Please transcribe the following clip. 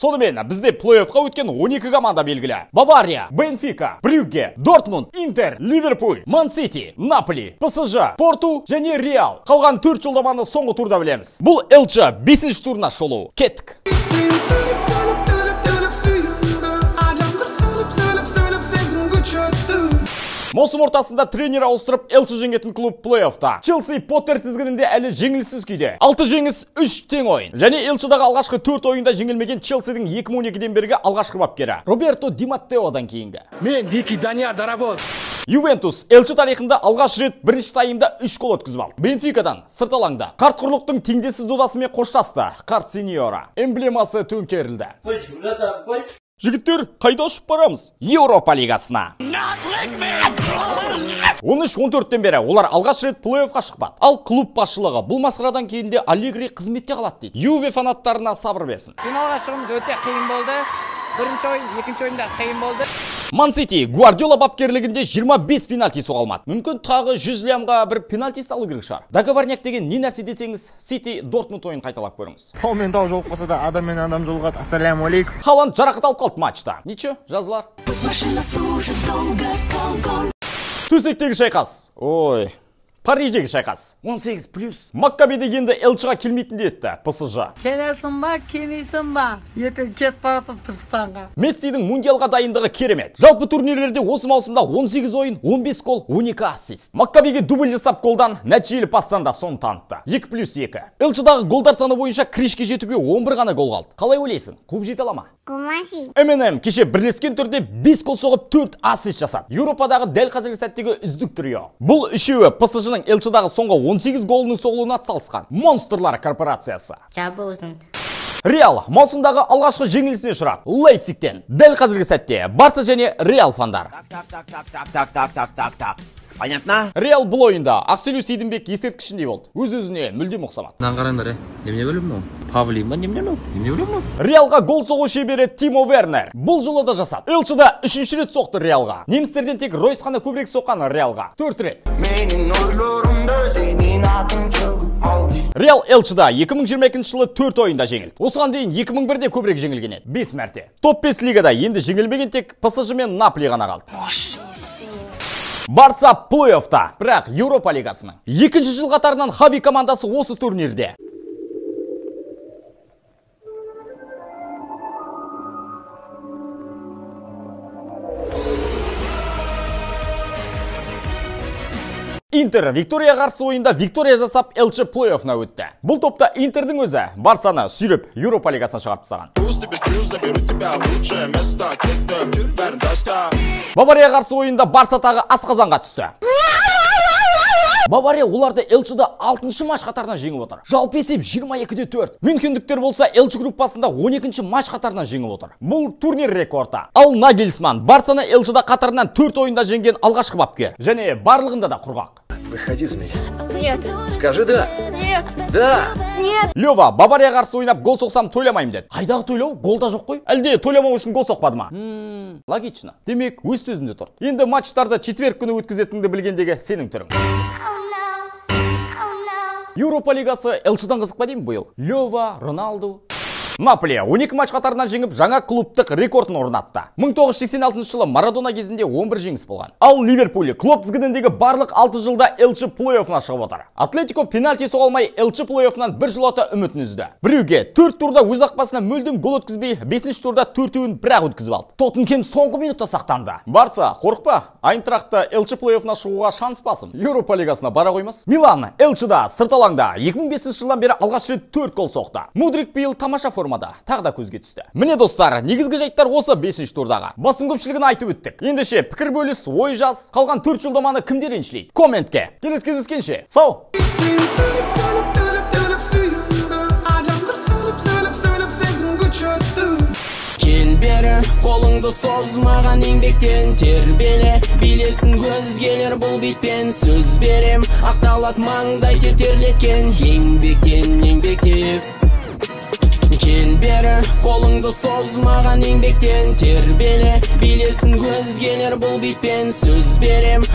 Сонымен бізде плей-оффқа өткен 12 команда белгілі. Бавария, Бенфика, Брюгге, Дортмунд, Интер, Ливерпуль, Ман-Сити, Наполи, ПСЖ, Порту және Реал. Қалған 4 жолдаманы соңғы турда білеміз. Бұл Элче 5-ші турына шолу. Кеттік. Маусым ортасында тренер ауыстырып Элче жеңетін клуб плей-оффта. Челси Поттер тізгінінде әлі жеңілсіз күйде. 6 жеңіс, 3 тең ойын. Және Элчедағы алғашқы 4 ойында жеңілмеген Челсидің 2012-ден бергі алғашқы бапкері Роберто Ди Маттеодан кейінгі. Мен Вики Данияр Дарабоз. Ювентус Элче тарихында алғаш рет бірінші тайымда 3 гол өткізіп алды. Бенфикадан сырт алаңда қарт құрлықтың теңдессіз додасымен қоштасты. Қарт сеньора эмблемасы төңкерілді. Жігіттер, қайда ұшып барамыз? Еуропа лигасына. 13-14-тен бері олар алғаш рет плей-оффқа шықпады. Ал клуб басшылығы бұл масқарадан кейінде Аллегри қызметте қалады дейді. Юве фанаттарына сабыр берсін. Финалға шығуымыз өте қиын болды. Бірінші ойын, екінші ойында қиын болды. Ман-Сити Гвардиола бапкерлігінде 25 пенальти соға алмады. Мүмкін тағы 100 лямға бір пенальти алу керек шығар. Договорняк деген не нәрсе десеңіз, Сити Дортмунд ойын қайталап көріңіз. Тау мен тау жолып қалса да адам мен адам жолығады. Ассаляму алейкум. Халанд жарақат алып қалды матчта. Ничего, жазылар. Төсектегі шайқас. Ой. Париждегі шайқас. 18+. Маккабиде енді Элчеға келмейтін етті, ПСЖ. Келесің ба, келмейсің ба? Ертең кетіп баратып Түркістанға. Мессидің мундиалға дайындығы керемет. Жалпы турнирлерде осы маусымда 18 ойын, 15 гол, 12 ассист. Маккабиге дубль жасап голдан, нәтижелі пастан да сон танытты. 2+2. Элчедағы голдар саны бойынша Кришке жетуге 11 ғана гол қалды. Қалай ойлайсың? Клуб жете ала ма? МНМ кеше бірлескен түрде 5 гол соғып 4 ассист жасады. Еуропадағы дәл қазіргі сәттегі үздік трио. Бұл үшеуі ПСЖ-ның Элчедағы соңғы 18 голының соғылуына атсалысқан монстрлар корпорациясы. Реал маусымдағы алғашқы жеңілісіне ұшырады. Лейпцигтен. Дәл қазіргі сәтте Барса және Реал фандар. Понятно? Реал бұл ойында Ақселеу Сейдімбек ескерткішіндей болды. Өз-өзіне мүлдем ұқсамады. Қараңдар, немене бөлім мынау? Павлин ба, немене бөлім? Реалға гол соғу шебері Тимо Вернер бұл жолы да жасады. Элчеда 3-ші рет соқты Реалға. Немістерден тек Ройс қана көбірек соққан Реалға. 4 рет. Реал Элчеда 2022 жылы 4 ойында жеңілді. Осыған дейін 2001-де көбірек жеңілген еді. 5 мәрте. Топ 5 лигада енді жеңілмеген тек ПСЖ мен Наполи ғана қалды. Барса плей-оффта, бірақ Еуропа лигасының. 2-ші жыл қатарынан Хави командасы осы турнирде. Интер Виктория қарсы ойында Виктория жасап Элче плей-оффна өтті. Бұл топта Интердің өзі Барсаны сүйреп Еуропа лигасына шығарып тастаған. Бавария қарсы ойында Барса тағы асқазанға түсті. Бавария оларды Элчеда 6-ші матч қатарынан жеңіп отыр. Жалпы есеп 22-де 4. Мюнхендіктер болса Элче группасында 12-ші матч қатарынан жеңіп отыр. Бұл турнир рекорды. Ал Нагельсман Барсаны Элчеда қатарынан 4 ойында жеңген алғашқы бапкер. Және барлығында да құрғақ. Выходи за меня. Нет. Скажи да. Нет. Да. Нет. Лева Бавария қарсы ойнап гол соқсам тойламайым деді. Қайдағы тойлау? Голда жоқ қой. Әлде тойламау үшін гол соқпады ма? Логично. Демек, өз сөзінде тұр. Енді матчтарды четверг күні өткізетінді білгендегі сенің түрің. Еуропа лигасы Элчедан қызықпа деймін биыл. Лева, Роналду. Наполи 12 матч қатарынан жеңіп жаңа клубтық рекордын орнатты. 1986 жылы Марадона кезінде 11 жеңіс болған. Ал Ливерпуль клуб тізгініндегі барлық 6 жылда Элче плей-оффна шығып отыр. Атлетико пенальти соға алмай Элче плей-оффнан бір жылата үмітін үзді. Брюгге 4 турда өз ақпасына мүлдем гол өткізбей, 5-ші турда 4-ін бірақ өткізіп алды. Тоттенхем соңғы минутта сақтанды. Барса, қорықпа, Айнтрахтта Элче плей-оффна шығуға шанс басым. Еуропа лигасына бара қоймас. Милан Элчеда сырт алаңда 2005 жылдан бері алғаш рет 4 гол соқты. Мудрик биыл тамаша формада, тағы да көзге түсті. Міне достар, негізгі жайттар осы 5-ші турдағы. Басым көпшілігін айтып өттік. Ендеше пікір бөліс, ой жаз, қалған 4 жолдаманы кімдер еншілейді? Комментке. Келесі кездескенше. Сау! Кел бері, қолыңды созмаған еңбектен тербеле, билесін өзгелер бұл бетпен сөз берем, ақталат маңдай тетерлеткен еңбектен. Кел бері, қолыңды созмаған еңбектен тербеле, билесін өзгелер бұл бетпен сөз берем.